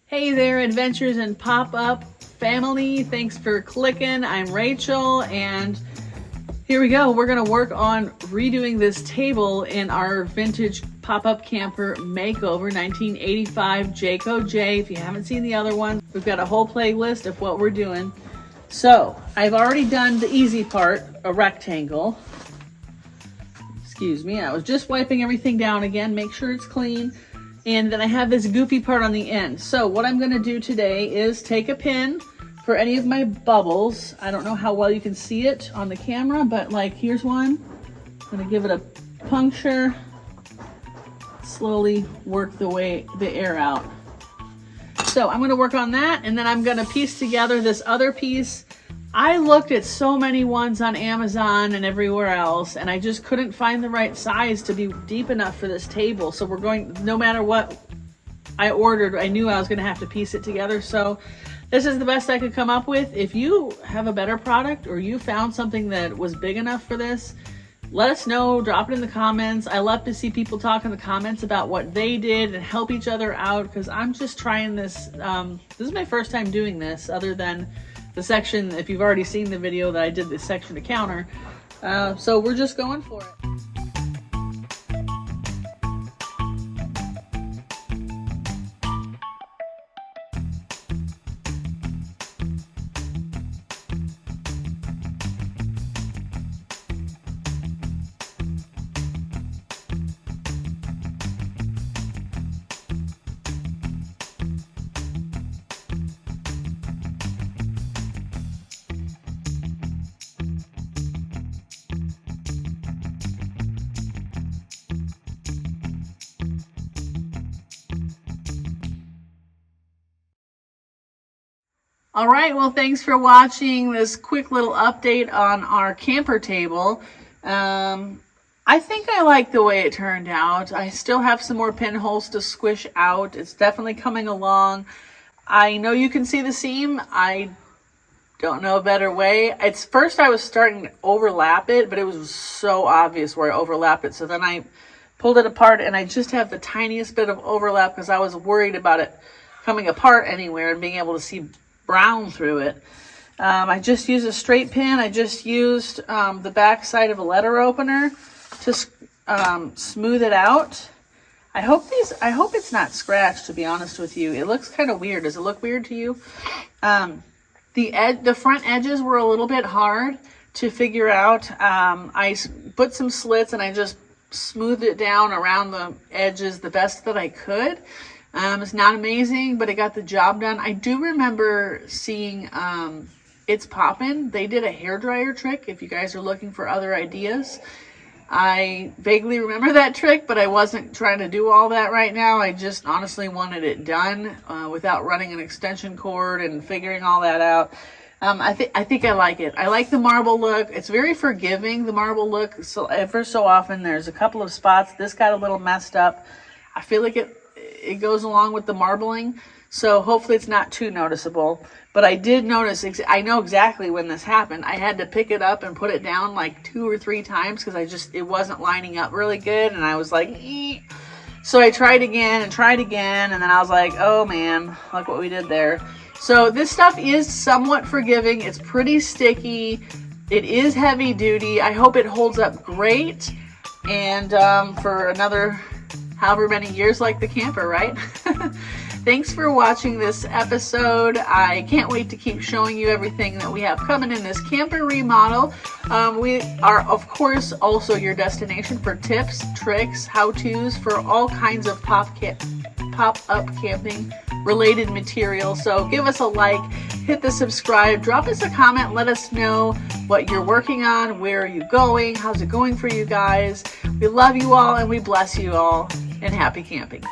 Hey there, Adventures in Pop-Up family. Thanks for clicking. I'm Rachel, and here we go. We're gonna work on redoing this table in our vintage pop-up camper makeover, 1985 Jayco J. If you haven't seen the other one, we've got a whole playlist of what we're doing. So I've already done the easy part, a rectangle. Excuse me, I was just wiping everything down again, make sure it's clean. And then I have this goofy part on the end. So what I'm gonna do today is take a pin for any of my bubbles. I don't know how well you can see it on the camera, but like here's one. I'm gonna give it a puncture, slowly work the air out. So I'm gonna work on that, and then I'm gonna piece together this other piece. I looked at so many ones on Amazon and everywhere else, and I just couldn't find the right size to be deep enough for this table. So we're going, no matter what I ordered, I knew I was gonna have to piece it together. So this is the best I could come up with. If you have a better product or you found something that was big enough for this, let us know, drop it in the comments. I love to see people talk in the comments about what they did and help each other out, because I'm just trying this. This is my first time doing this, other than the section, if you've already seen the video that I did this section to counter. So we're just going for it. All right, well, thanks for watching this quick little update on our camper table. I think I like the way it turned out. I still have some more pinholes to squish out. It's definitely coming along. I know you can see the seam. I don't know a better way. It's first I was starting to overlap it, but it was so obvious where I overlapped it. So then I pulled it apart, and I just have the tiniest bit of overlap because I was worried about it coming apart anywhere and being able to see brown through it. I just used a straight pin. I just used the back side of a letter opener to smooth it out. I hope it's not scratched, to be honest with you. It looks kind of weird. Does it look weird to you? The front edges were a little bit hard to figure out. I put some slits and I just smoothed it down around the edges the best that I could. It's not amazing, but it got the job done. I do remember seeing It's Poppin'. They did a hairdryer trick, if you guys are looking for other ideas. I vaguely remember that trick, but I wasn't trying to do all that right now. I just honestly wanted it done without running an extension cord and figuring all that out. I think I like it. I like the marble look. It's very forgiving, the marble look. So ever so often there's a couple of spots. This got a little messed up. I feel like it goes along with the marbling, so hopefully it's not too noticeable. But I did notice, I know exactly when this happened. I had to pick it up and put it down like 2 or 3 times because it wasn't lining up really good, and I was like, ee. So I tried again, and then I was like, oh man, look what we did there. So this stuff is somewhat forgiving. It's pretty sticky. It is heavy duty. I hope it holds up great, and for another however many years, like the camper, right? Thanks for watching this episode. I can't wait to keep showing you everything that we have coming in this camper remodel. We are, of course, also your destination for tips, tricks, how-tos for all kinds of pop-up camping related material. So give us a like, hit the subscribe, drop us a comment, let us know what you're working on, where are you going, how's it going for you guys. We love you all, and we bless you all, and happy camping.